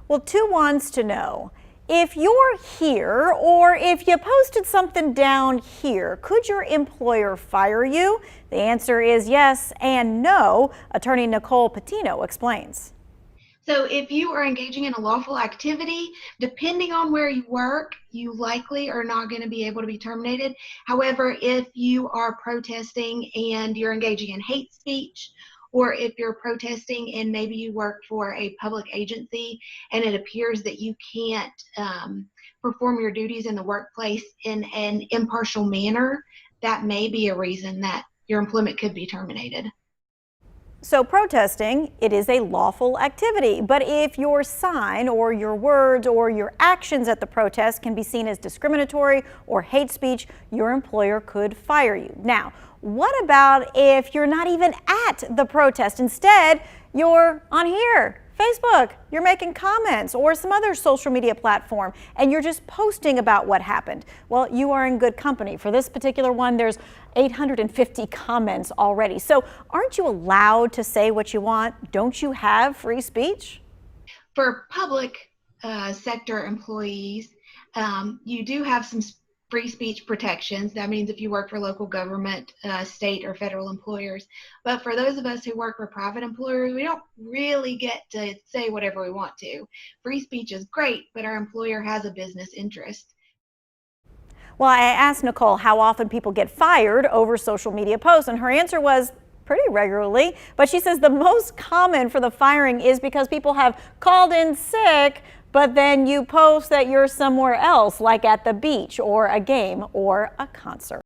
Well, two wants to know, if you're here or if you posted something down here, could your employer fire you? The answer is yes and no. Attorney Nicole Patino explains. So if you are engaging in a lawful activity, depending on where you work, you likely are not going to be able to be terminated. However, if you are protesting and you're engaging in hate speech, or if you're protesting and maybe you work for a public agency and it appears that you can't perform your duties in the workplace in an impartial manner, that may be a reason that your employment could be terminated. So protesting, it is a lawful activity, but if your sign or your words or your actions at the protest can be seen as discriminatory or hate speech, your employer could fire you. Now, what about if you're not even at the protest? Instead, you're on here, Facebook, you're making comments or some other social media platform and you're just posting about what happened. Well, you are in good company. For this particular one, there's 850 comments already. So aren't you allowed to say what you want? Don't you have free speech? For public sector employees, you do have some free speech protections. That means if you work for local government, state or federal employers. But for those of us who work for private employers, we don't really get to say whatever we want to. Free speech is great, but our employer has a business interest. Well, I asked Nicole how often people get fired over social media posts, and her answer was pretty regularly. But she says the most common for the firing is because people have called in sick, but then you post that you're somewhere else, like at the beach or a game or a concert.